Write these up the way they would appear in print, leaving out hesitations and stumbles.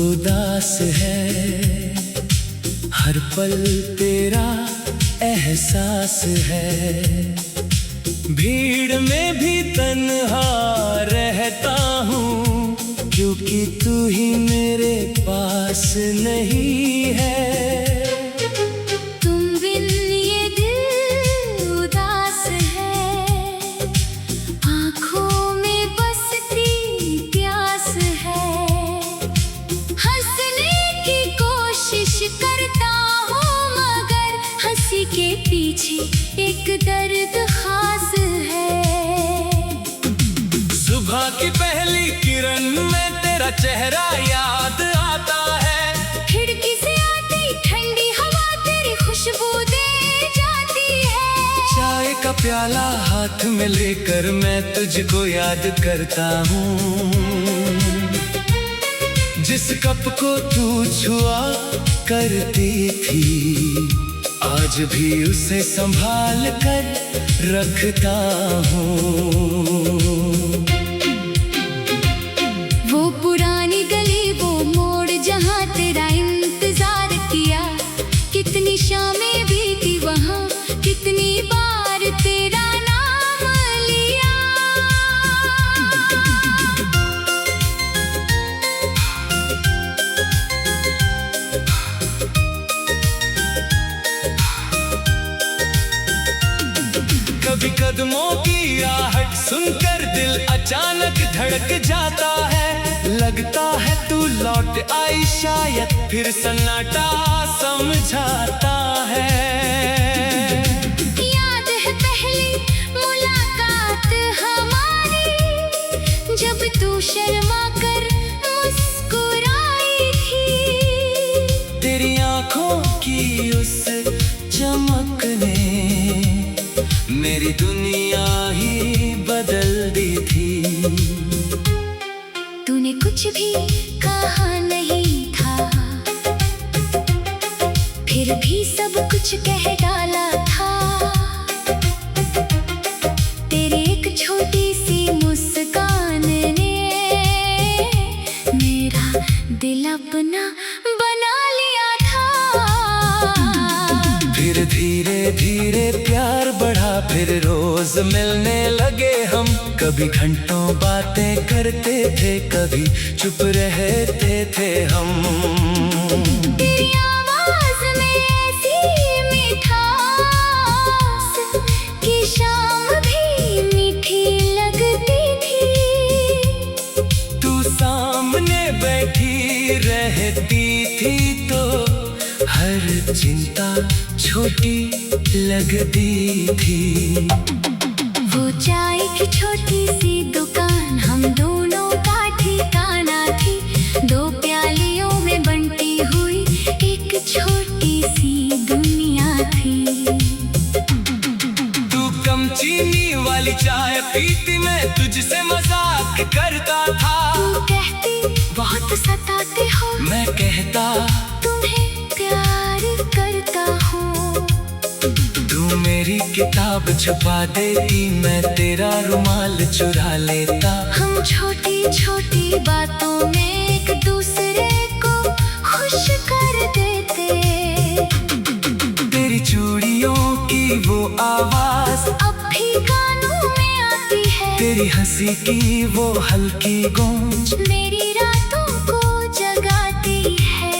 उदास है, हर पल तेरा एहसास है। भीड़ में भी तन्हा रहता हूँ, क्योंकि तू ही मेरे पास नहीं है। तुम बिन ये दिल उदास है, आँखों में बसती प्यास है। हंसने की कोशिश करता हूँ, मगर हंसी के पीछे एक दर्द खास है। सुबह की पहली किरण में तेरा चेहरा याद आता है। खिड़की से आती ठंडी हवा तेरी खुशबू दे जाती है। चाय का प्याला हाथ में लेकर मैं तुझको याद करता हूँ। जिस कप को तू छुआ करती थी, आज भी उसे संभाल कर रखता हूँ। वो पुरानी गली, वो मोड़ जहाँ तेरा इंतजार किया, कितनी शामें बीती वहाँ, कितनी बार तेरा नाम लिया। कभी कदमों की आहट सुनकर दिल अचानक धड़क जाता है। लगता है तू लौट आई, शायद फिर सन्नाटा समझाता है। याद है पहली मुलाकात हमारी, जब तू शर्मा कर मुस्कुराई थी। तेरी आंखों की उस चमक ने मेरी दुनिया ही बदल दी थी। तूने कुछ भी कहा नहीं था, फिर भी सब कुछ कह डाला था। तेरी एक छोटी सी मुस्कान ने मेरा दिल अपना बना लिया था। फिर धीरे धीरे प्यार बढ़ा, फिर रोज मिलने लगे हम। कभी घंटों बातें करते थे, कभी चुप रहते थे हम। तेरी आवाज में ऐसी मिठास कि शाम भी मीठी लगती थी। तू सामने बैठी रहती थी तो हर चिंता छोटी लगती थी। वो चाय की छोटी सी दुकान हम दोनों का ठिकाना थी। दो प्यालियों में बंटी हुई एक छोटी सी दुनिया थी। तू कम चीनी वाली चाय पीती, मैं तुझसे मजाक करता था। तू कहती बहुत सताते हो, मैं कहता तुम्हें प्यार करता हूँ। तू मेरी किताब छुपा देती, मैं तेरा रुमाल चुरा लेता। हम छोटी छोटी बातों में एक दूसरे को खुश कर देते। तेरी चूड़ियों की वो आवाज अब भी कानों में आती है। तेरी हंसी की वो हल्की गूंज मेरी रातों को जगाती है।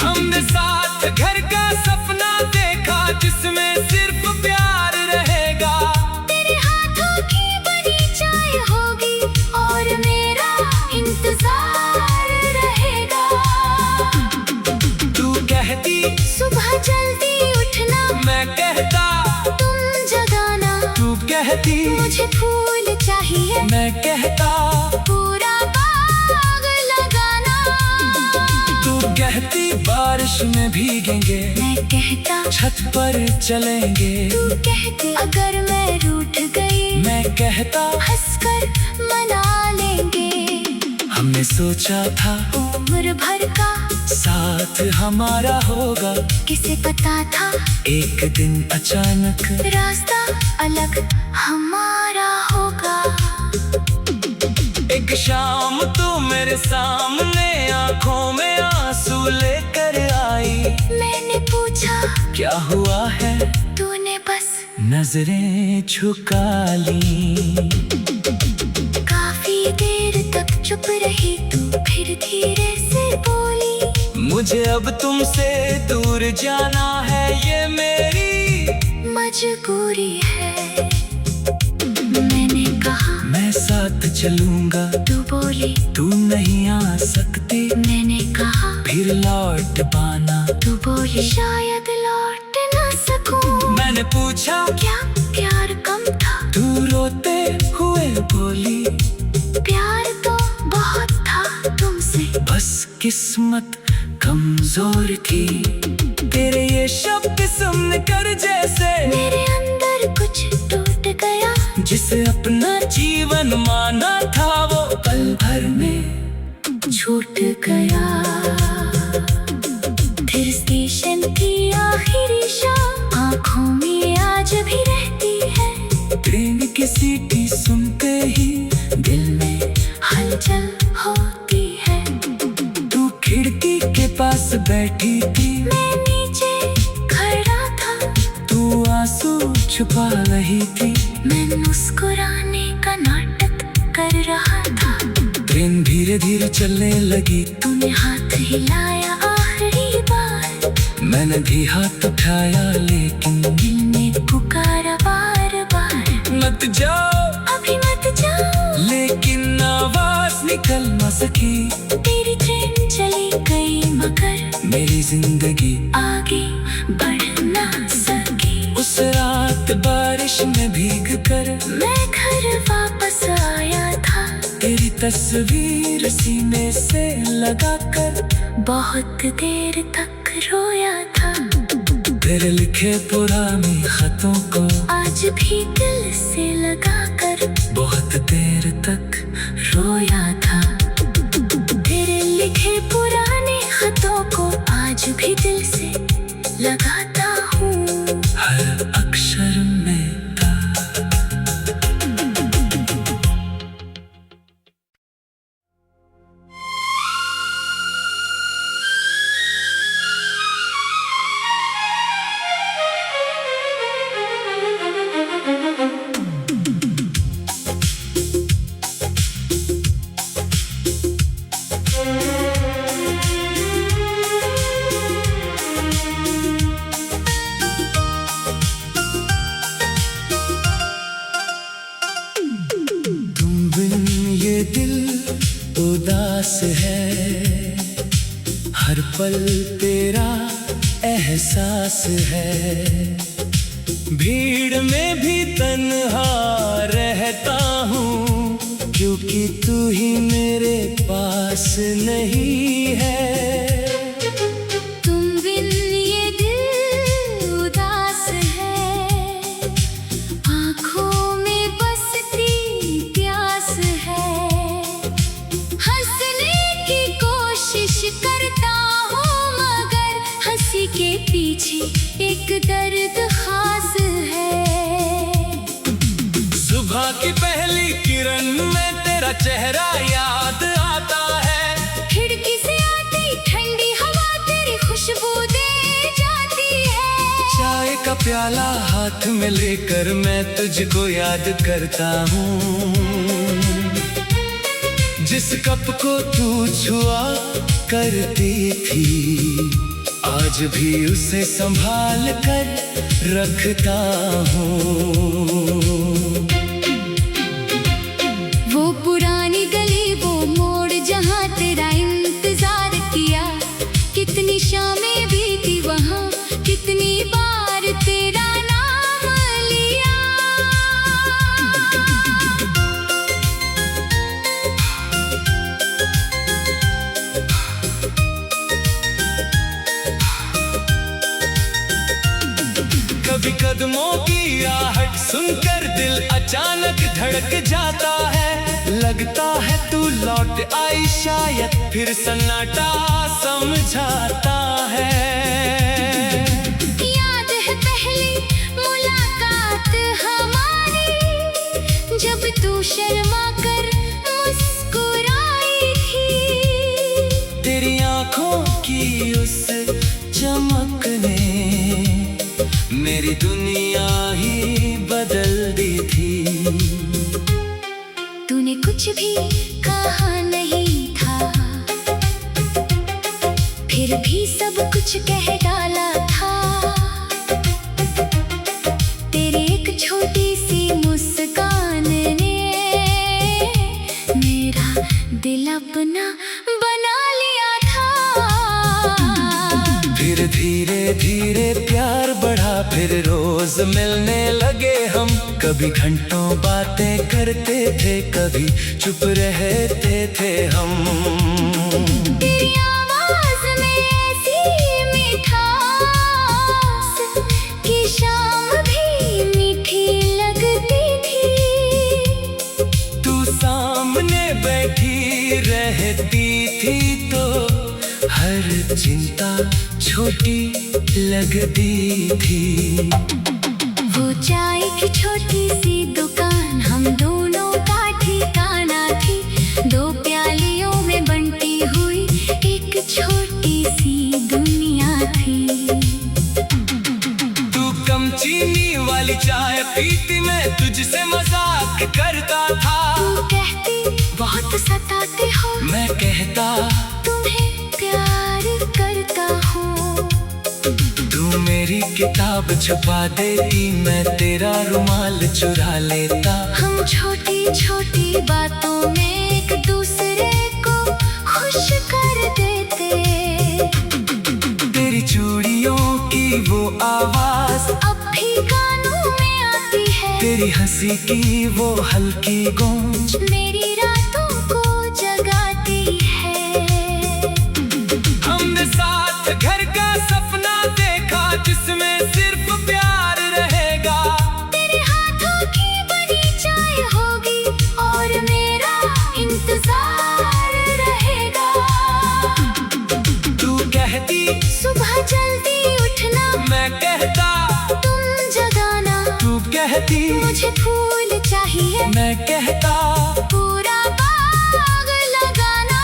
हमने साथ घर का सपना देखा, जिसमें सिर्फ प्यार रहेगा। तेरे हाथों की बनी चाय होगी और मेरा इंतजार रहेगा। तू कहती सुबह जल्दी उठना, मैं कहता तुम जगाना। तू कहती मुझे फूल चाहिए, मैं कहता पूरा बाग लगाना। तू कहती बारिश में भीगेंगे, मैं कहता छत पर चलेंगे। तू कहती अगर मैं रूठ गई, मैं कहता हंसकर मना लेंगे। हमने सोचा था उम्र भर का साथ हमारा होगा, किसे पता था एक दिन अचानक रास्ता अलग हमारा होगा। एक एक शाम तू मेरे सामने आंखों में आंसू लेकर आई। मैंने पूछा क्या हुआ है, तूने बस नजरें झुका ली। काफी देर तक चुप रही तू, फिर धीरे से बोली, मुझे अब तुमसे दूर जाना है, ये मेरी मजबूरी है। मैंने कहा मैं साथ चलूंगा, तू बोली तू नहीं आ सकती। मैंने कहा फिर लौट पाना, तू बोली शायद लौट ना सकूं। मैंने पूछा क्या प्यार कम था, तू रोते हुए बोली, प्यार तो बहुत था तुमसे, बस किस्मत कमजोर थी। तेरे ये शब्द सुन कर जैसे मेरे अंदर कुछ टूट गया। जिसे अपना जीवन माना था वो पल भर में छूट गया। फिर स्टेशन की आखिरी शाम आंखों में आज भी रहती है। ट्रेन की सीटी सुनते ही दिल में हलचल होती है। तू खिड़की के पास बैठी थी, मैं नीचे खड़ा था, तू आंसू छुपा रही थी। मैं मुस्कुराने का नाटक कर रहा था। ट्रेन धीरे धीरे चलने लगी, तूने हाथ हिलाया आखिरी बार, मैंने भी हाथ उठाया लेकिन दिल ने पुकारा बार बार, मत जाओ अभी मत जाओ। लेकिन आवाज निकल न सकी। तेरी ट्रेन चली गई मगर मेरी जिंदगी आगे बढ़ ना सकी। उस रात बारिश में भीग कर मैं घर वापस आया था, तेरी तस्वीर सीने से लगा कर बहुत देर तक रोया था। तेरे लिखे पुराने खतों को आज भी दिल से लगा कर बहुत देर तक रोया था। तेरे लिखे पुराने खतों को आज भी दिल से लगाता हूँ। हर अक्षर में था। उदास है, हर पल तेरा एहसास है। भीड़ में भी तन्हा रहता हूँ, क्योंकि तू ही मेरे पास नहीं है। तुम बिन ये दिल उदास है, आँखों में बसती प्यास है। हंसने की कोशिश करता हूँ मगर हंसी के पीछे एक दर्द खास है। सुबह की पहली किरण में तेरा चेहरा याद आता है। खिड़की से आती ठंडी हवा तेरी खुशबू दे जाती है। चाय का प्याला हाथ में लेकर मैं तुझको याद करता हूँ। जिस कप को तू छुआ करती थी, आज भी उसे संभाल कर रखता हूँ। वो पुरानी गली, वो मोड़ जहाँ तेरा इंतजार किया, कितनी शामें बीती वहाँ, कितनी बार तेरा नाम लिया। कभी कदमों की आहट सुनकर दिल अचानक धड़क जाता है। लगता है तू लौट आई शायद, फिर सन्नाटा समझाता है। याद है पहली मुलाकात हमारी, जब तू शर्मा कर मुस्कुराया कुछ कह डाला था। तेरी एक छोटी सी मुस्कान ने मेरा दिल अपना बना लिया था। फिर धीरे धीरे प्यार बढ़ा, फिर रोज मिलने लगे हम। कभी घंटों बातें करते थे, कभी चुप रहते थे हम। तेरी आवाज में ऐसी मिठास कि शाम भी मीठी लगती थी। तू सामने बैठी रहती थी तो हर चिंता छोटी लगती थी। वो चाय की छोटी सी दुकान हम दोनों का ठिकाना थी। दो प्यालियों में बंटी हुई एक छोटी सी दुनिया थी। तू कम चीनी वाली चाय पीती, मैं तुझसे मजाक करता था। तू कहती बहुत सताते हो, मैं कहता तुम्हें प्यार करता हूँ। तू मेरी किताब छुपा देती, मैं तेरा रुमाल चुरा लेता। हम छोटी छोटी बातों में एक दूसरे को खुश कर देते। तेरी चूड़ियों की वो आवाज अब भी कानों में आती है। तेरी हंसी की वो हल्की गूंज मेरी रातों को जगाती है। हमने साथ घर का सपना देखा, जिसमें सिर्फ प्यार रहेगा। तेरे हाथों की बनी चाय होगी और मेरा इंतजार रहेगा। तू कहती सुबह जल्दी उठना, मैं कहता तुम जगाना। तू कहती मुझे फूल चाहिए, मैं कहता पूरा बाग लगाना।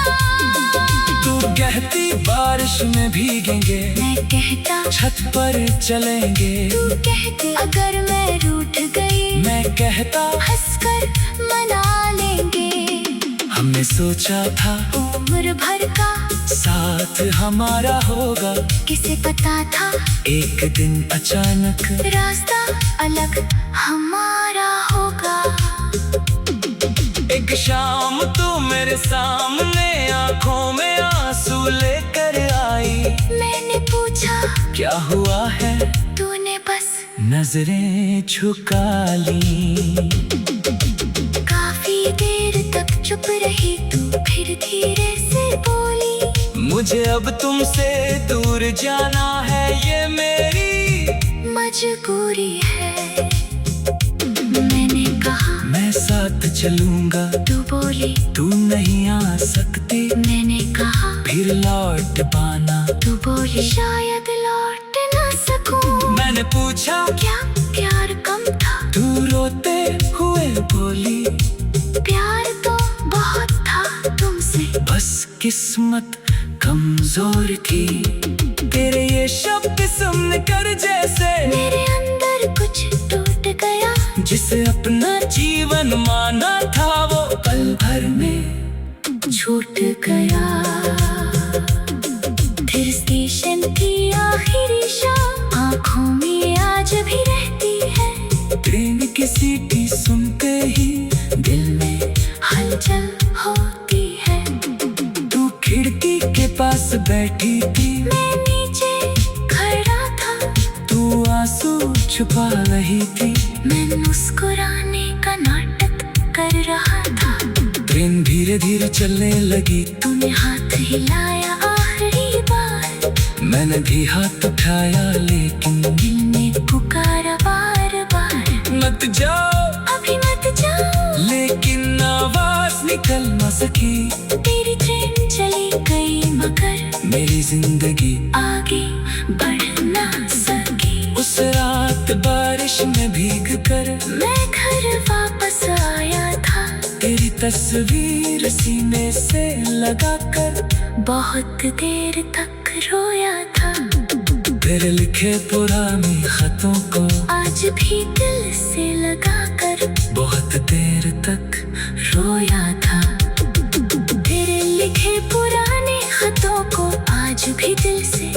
तू कहती बारिश में भीगेंगे, मैं कहता छत पर चलेंगे। तू कहती अगर मैं रूठ गई, मैं कहता हंसकर मना लेंगे। हमने सोचा था उम्र भर का साथ हमारा होगा, किसे पता था एक दिन अचानक रास्ता अलग हमारा होगा। एक शाम तू मेरे सामने आंखों में आंसू लेकर आई। मैंने पूछा क्या हुआ है, तूने बस नजरें झुका ली। काफी देर तक चुप रही तू, फिर धीरे से बोली मुझे अब तुमसे दूर जाना है, ये मेरी मजबूरी है। मैंने कहा मैं साथ चलूंगा, तू बोली तू नहीं आ सकती। मैंने कहा फिर लौट पाना, तू बोली शायद लौट ना सकूं। मैंने पूछा क्या प्यार कम था, तू रोते हुए बोली प्यार तो बहुत था तुमसे, बस किस्मत कमजोर थी। तेरे ये शब्द सुनकर जैसे मेरे अंदर कुछ टूट गया। जिसे अपना जीवन माना था, वो पल भर में छूट गया। फिर स्टेशन की आखिरी शाम आँखों में आज भी रहती है। ट्रेन की सीटी सुनते ही दिल में हलचल होती है। तू खिड़की के पास बैठी थी, मैं नीचे खड़ा था, तू आंसू छुपा रही थी। मैं मुस्कुराने का नाटक कर रहा था। ट्रेन धीरे धीरे चलने लगी, तूने हाथ हिलाया आखिरी बार। मैंने भी हाथ उठाया, लेकिन दिल ने पुकारा बार बार, मत जाओ अभी मत जाओ। लेकिन आवाज निकल न सकी। तेरी ट्रेन चली गई मगर मेरी जिंदगी आगे बढ़ ना सकी। उस रात बारिश में भीग कर मैं घर वापस आया था, तेरी तस्वीर सीने से लगाकर बहुत देर तक रोया था। तेरे लिखे पुराने खतों को आज भी दिल से लगाकर बहुत देर तक रोया था। तेरे लिखे पुराने खतों को आज भी दिल से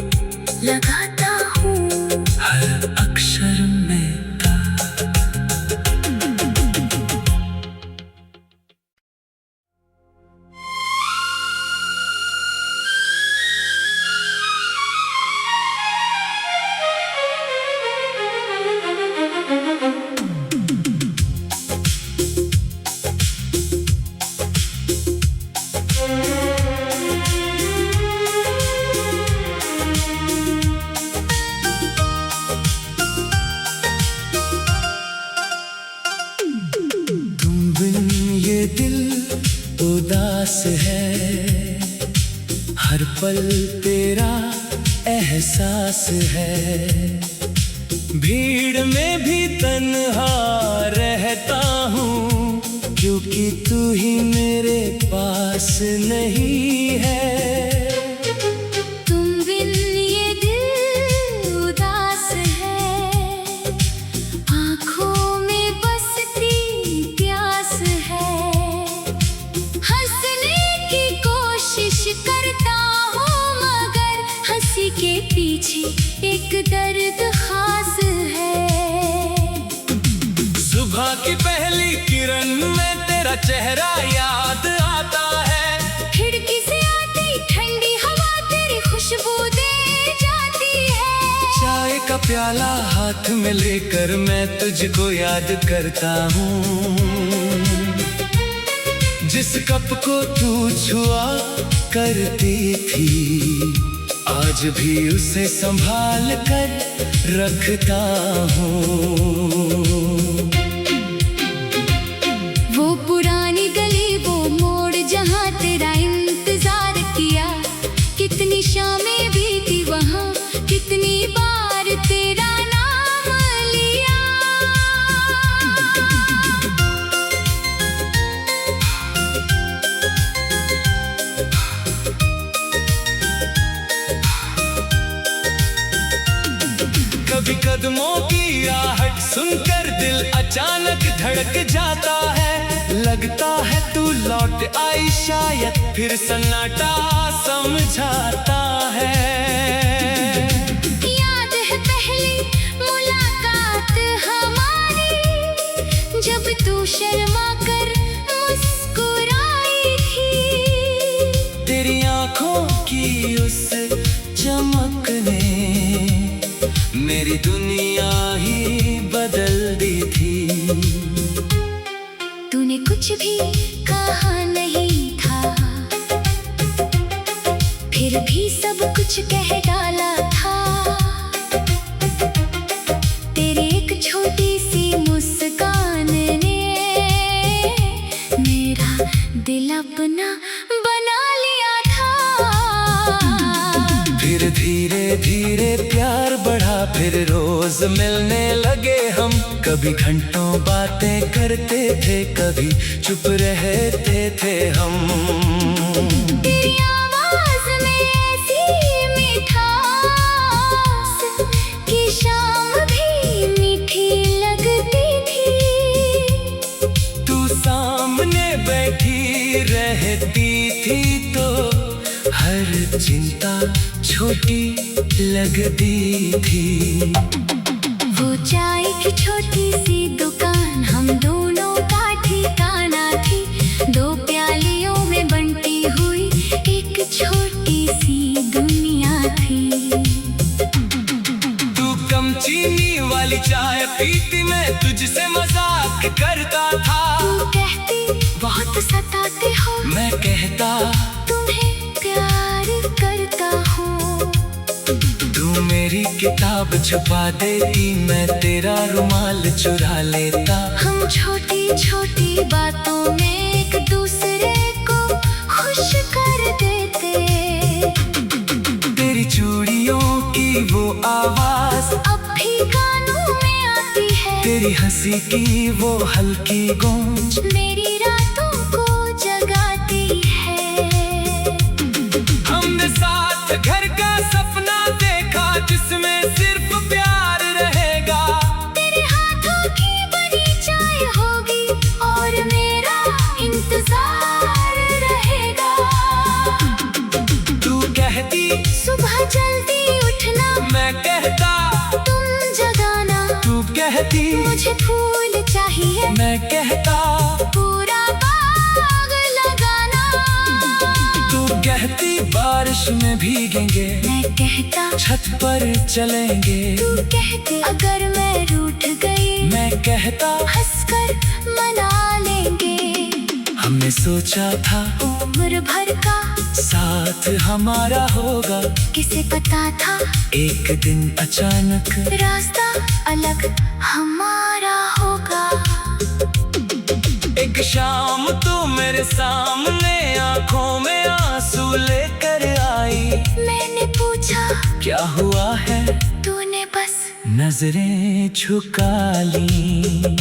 हर पल तेरा एहसास है। भीड़ में भी तन्हा रहता हूँ, क्योंकि तू ही मेरे पास नहीं है। तुम बिन ये दिल उदास है, आँखों में बसती प्यास है। हंसने की कोशिश करता हूँ, मगर हंसी के पीछे एक दर्द खास है। सुबह की पहली किरण में तेरा चेहरा याद आता है। खिड़की से आती ठंडी हवा तेरी खुशबू दे जाती है। चाय का प्याला हाथ में लेकर मैं तुझको याद करता हूँ। जिस कप को तू छुआ करती थी, आज भी उसे संभाल कर रखता हूँ। वो पुरानी गली, वो मोड़ जहाँ तेरा इंतजार किया, कितनी शामें बीती वहाँ, कितनी बार तेरा नाम लिया। कभी कदमों की आहट सुनकर दिल अचानक धड़क जाता है। लगता है तू लौट आई शायद, फिर सन्नाटा समझाता है। याद है पहली मुलाकात हमारी, जब तू शर्मा कर मुस्कुराई थी। तेरी आंखों की उस चमक ने मेरी दुनिया ही बदल दी थी। तूने कुछ भी कहा नहीं था, फिर भी सब कुछ कह डाला था। तेरी एक छोटी सी मुस्कान ने मेरा दिल अपना बना लिया था। फिर धीरे धीरे प्यार बढ़ा, फिर रोज मिलने लगे हम। कभी घंटों बातें करते थे, कभी चुप रहते थे हम। तेरी आवाज में ऐसी मिठास कि शाम भी मीठी लगती थी। तू सामने बैठी रहती थी तो हर चिंता छोटी लगती थी। वो चाय की छोटी सी दुकान हम दोनों का ठिकाना थी। दो प्यालियों में बंटी हुई एक छोटी सी दुनिया थी। तू कम चीनी वाली चाय पीती, मैं तुझसे मजाक करता था। तू कहती बहुत सताते हो, मैं कहता तुम्हें प्यार करता हूँ। तू मेरी किताब छुपा देती, मैं तेरा रुमाल चुरा लेता। हम छोटी छोटी बातों में एक दूसरे को खुश कर देते। तेरी चूड़ियों की वो आवाज अब भी कानों में आती है। तेरी हंसी की वो हल्की गूंज मेरी रातों को जगाती है। हमने साथ घर का सपना देखा, जिसमें सिर्फ प्यार रहेगा। तेरे हाथों की बनी चाय होगी और मेरा इंतजार रहेगा। तू कहती सुबह जल्दी उठना, मैं कहता तुम जगाना। तू कहती मुझे फूल चाहिए, मैं कहता पूरा बाग लगाना। तू कहती बारिश में भीगेंगे, मैं कहता छत पर चलेंगे। तू कहती अगर मैं रूठ गई, मैं कहता हंसकर मना लेंगे। हमने सोचा था उम्र भर का साथ हमारा होगा, किसे पता था एक दिन अचानक रास्ता अलग हमारा होगा। एक शाम तू मेरे सामने आंखों में आंसू लेकर आई नजरें झुका ली।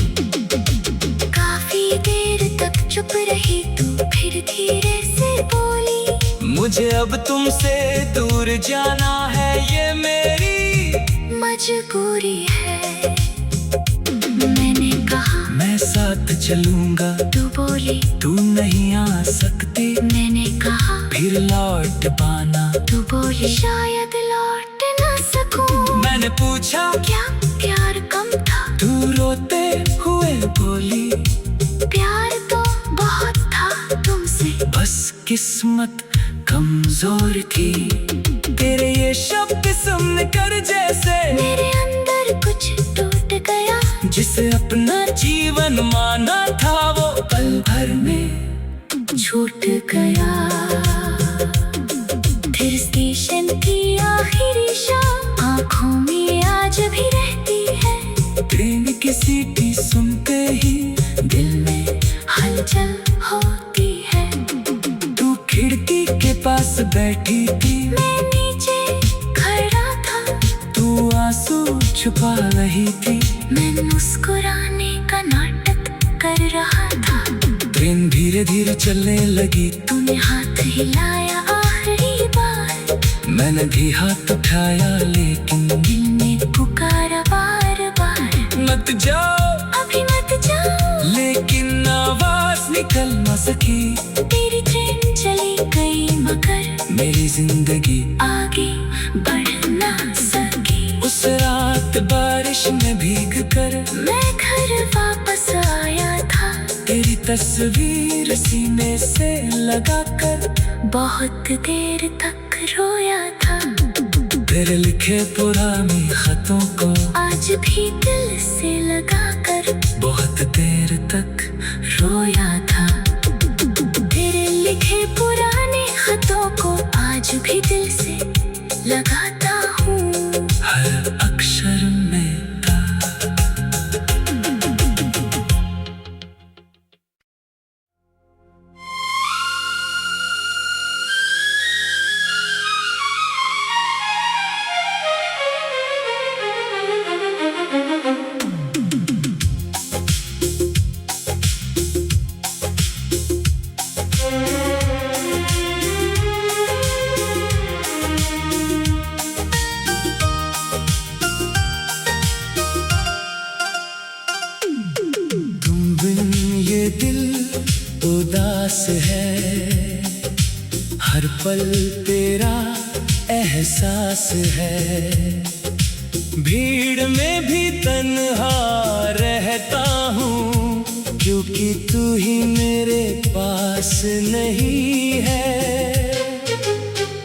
काफी देर तक चुप रही तू, फिर धीरे से बोली, मुझे अब तुमसे दूर जाना है, ये मेरी मजबूरी है। मैंने कहा मैं साथ चलूंगा, तू बोली तू नहीं आ सकती। मैंने कहा फिर लौट पाना, तू बोली शायद लौट ना सकूं। मैंने पूछा क्या प्यार कम था? तू रोते हुए बोली, प्यार तो बहुत था तुमसे, बस किस्मत कमजोर थी। तेरे ये शब्द सुन कर जैसे मेरे अंदर कुछ टूट गया। जिसे अपना जीवन माना था, वो पल भर में छूट गया। फिर स्टेशन की आखिरी शाम आंखों में आज भी रहती है। ट्रेन की सीटी सुनते ही दिल में हलचल होती है। तू खिड़की के पास बैठी थी, मैं नीचे खड़ा था, तू आंसू छुपा रही थी। मैं मुस्कुराने का नाटक कर रहा था। ट्रेन धीरे धीरे चलने लगी, तूने हाथ हिलाया आखिरी बार, मैंने भी हाथ उठाया, लेकिन दिल ने पुकारा बार बार, मत जाओ अभी मत जाओ। लेकिन आवाज निकल न सकी। तेरी ट्रेन चली गई मगर मेरी जिंदगी आगे बढ़ ना सकी। उस रात बारिश में भीग कर मैं घर वापस आया था, तेरी तस्वीर सीने से लगा कर बहुत देर तक रोया था। तेरे लिखे पुराने खतों को आज भी दिल से लगा कर बहुत देर तक रोया था। तेरे लिखे पुराने खतों को आज भी दिल से लगाता हूँ। हर अक्षर में था। दिल उदास है, हर पल तेरा एहसास है। भीड़ में भी तन्हा रहता हूँ, क्योंकि तू ही मेरे पास नहीं है।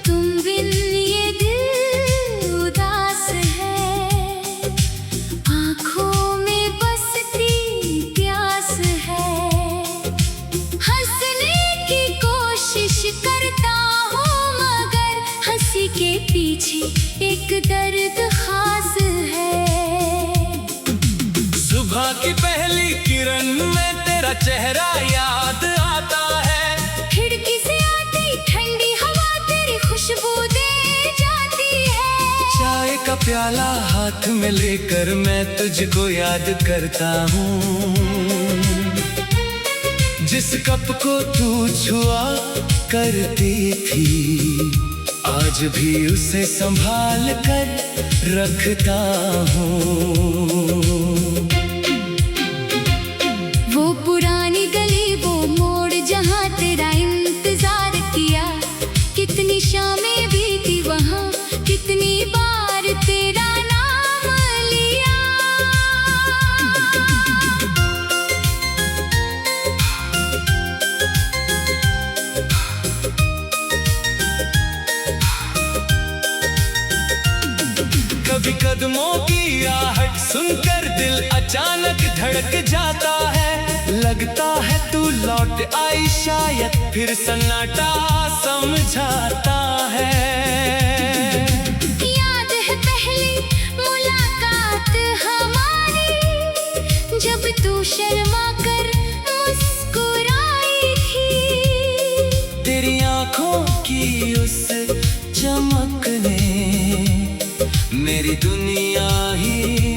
तुम बिन ये दिल उदास है, आँखों में बसती प्यास है। हंसने की कोशिश करता हूँ, मगर हंसी के पीछे एक दर्द खास है। सुबह की पहली किरण में तेरा चेहरा याद आता है। खिड़की से आती ठंडी हवा तेरी खुशबू दे जाती है। चाय का प्याला हाथ में लेकर मैं तुझको याद करता हूँ। जिस कप को तू छुआ करती थी, आज भी उसे संभाल कर रखता हूँ। वो पुरानी गली, वो मोड़ जहाँ तेरा इंतजार किया, कितनी शामें बीती वहाँ, कितनी बार तेरा नाम लिया। कभी कदमों की आहट सुनकर दिल अचानक धड़क जाता है। लगता है तू लौट आई शायद, फिर सन्नाटा समझाता है। याद है पहली मुलाकात हमारी, जब तू शर्मा कर मुस्कुराई थी। तेरी आंखों की उस चमक ने मेरी दुनिया ही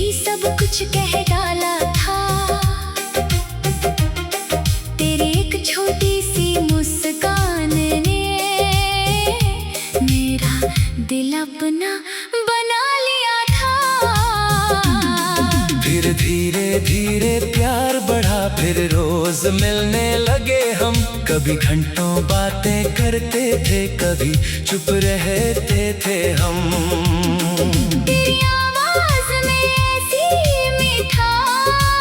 ही सब कुछ कह डाला था। तेरी एक छोटी सी मुस्कान ने मेरा दिल अपना बना लिया था। फिर धीरे धीरे प्यार बढ़ा, फिर रोज मिलने लगे हम। कभी घंटों बातें करते थे, कभी चुप रहते थे हम। तेरी आवाज में ऐसी मिठास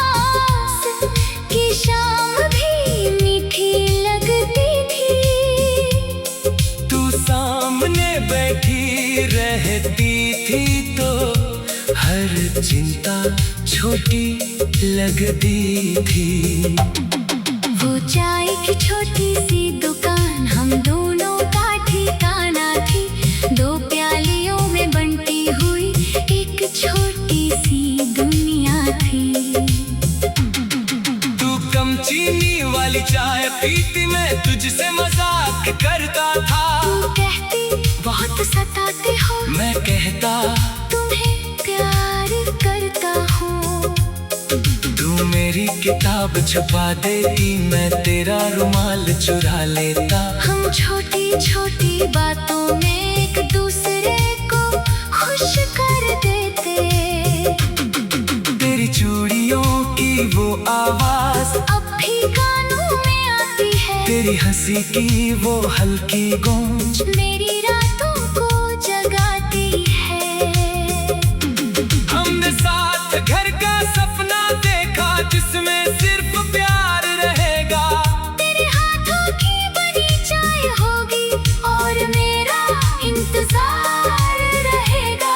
कि शाम भी मीठी लगती थी। तू सामने बैठी रहती थी तो हर चिंता छोटी लगती थी। वो चाय की छोटी सी दुकान हम दोनों का ठिकाना थी। दो प्यालियों में बंटी हुई एक छोटी सी दुनिया थी। तू कम चीनी वाली चाय पीती, मैं तुझसे मजाक करता था। तू कहती बहुत सताते हो, मैं कहता तुम्हें प्यार करता हूँ। तू मेरी किताब छुपा देती, मैं तेरा रुमाल चुरा लेता। हम छोटी छोटी बातों में एक दूसरे को खुश कर देते। तेरी चूड़ियों की वो आवाज अब भी कानों में आती है। तेरी हंसी की वो हल्की गूंज मेरी रातों को जगाती है। हमने साथ घर का सपना देखा, जिसमें सिर्फ प्यार रहेगा। तेरे हाथों की बनी चाय होगी और मेरा इंतजार रहेगा।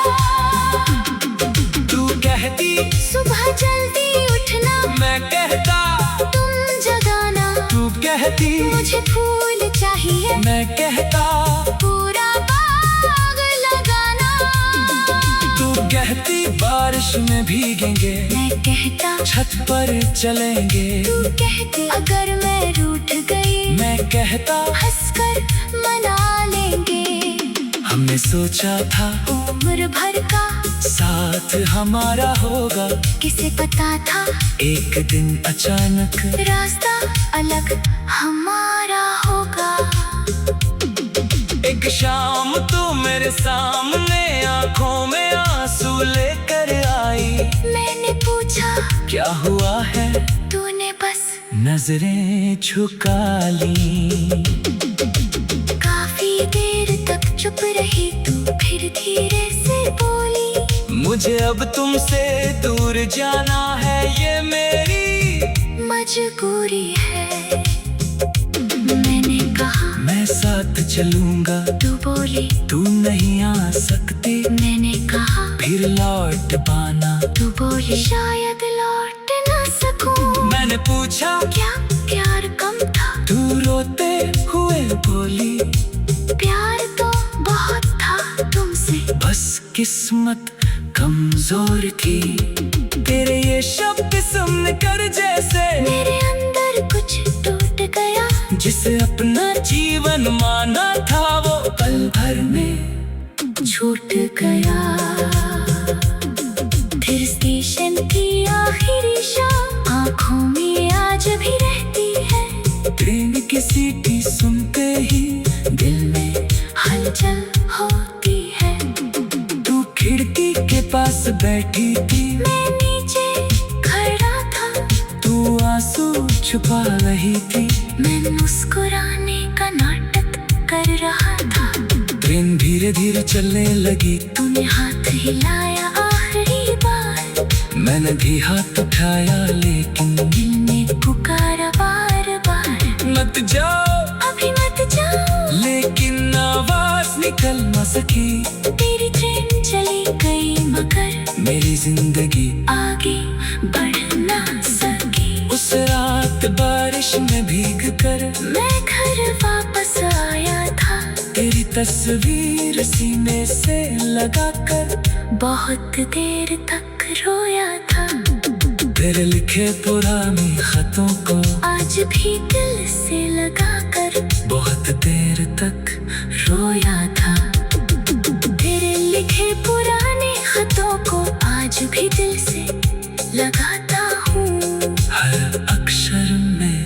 तू कहती सुबह जल्दी उठना, मैं कहता तुम जगाना। तू कहती मुझे फूल चाहिए, मैं कहता पूरा बाग लगाना। तू कहती बारिश में भीगेंगे, मैं कहता छत पर चलेंगे। तू कहती अगर मैं रूठ गई, मैं कहता हंसकर मना लेंगे। हमने सोचा था उम्र भर का साथ हमारा होगा, किसे पता था एक दिन अचानक रास्ता अलग हमारा होगा। एक शाम तू मेरे सामने आंखों में आंसू लेकर आई। मैंने पूछा क्या हुआ है, तूने बस नजरें झुका ली। काफी देर तक चुप रही तू, फिर धीरे से बोली मुझे अब तुमसे दूर जाना है, ये मेरी मजबूरी है। मैंने कहा मैं साथ चलूंगा, तू बोली तू नहीं आ सकती। मैंने कहा फिर लौट पाना, तू बोली शायद लौट न सकूं। मैंने पूछा क्या प्यार कम था, तू रोते हुए बोली प्यार तो बहुत था तुमसे, बस किस्मत कमजोर थी। तेरे ये शब्द सुन कर जैसे मेरे अंदर कुछ टूट गया। जिसे अपना जीवन माना था, वो पल भर में छूट गया। फिर स्टेशन की आखिरी शाम आंखों में आज भी रहती है। ट्रेन की सीटी सुनते ही दिल में हलचल होती है। तू खिड़की के पास बैठी थी, मैं नीचे खड़ा था, तू आंसू छुपा रही थी। मैं मुस्कुराने का नाटक कर रहा था। ट्रेन धीरे धीरे चलने लगी, तूने हाथ हिलाया आखिरी बार। मैंने भी हाथ उठाया, लेकिन दिल ने पुकारा बार बार, मत जाओ अभी मत जाओ। लेकिन आवाज निकल न सकी। तेरी ट्रेन चली गई मगर मेरी जिंदगी आगे बढ़ ना सकी। उस रात बारिश में भीग कर मैं घर वापस आया था, तेरी तस्वीर सीने से लगाकर बहुत देर तक रोया था। तेरे लिखे पुराने खतों को आज भी दिल से लगाकर बहुत देर तक रोया था। तेरे लिखे पुराने खतों को आज भी दिल से लगाता हूँ हर अक्षर में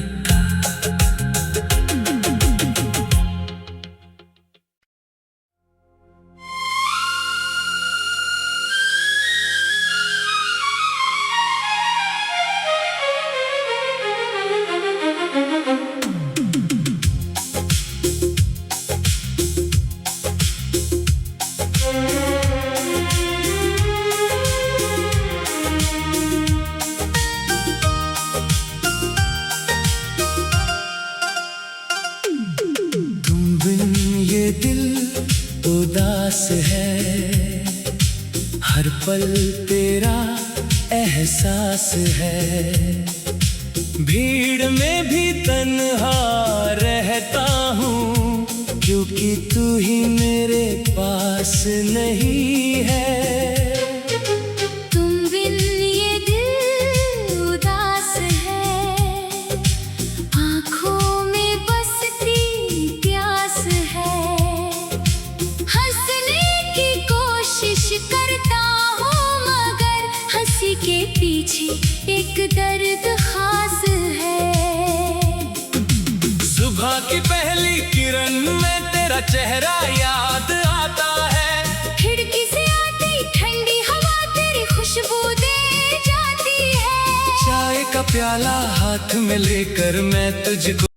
ये दिल उदास है, हर पल तेरा एहसास है। भीड़ में भी तन्हा रहता हूँ, क्योंकि तू ही मेरे पास नहीं है। के पीछे एक दर्द खास है। सुबह की पहली किरण में तेरा चेहरा याद आता है। खिड़की से आती ठंडी हवा तेरी खुशबू दे जाती है। चाय का प्याला हाथ में लेकर मैं तुझको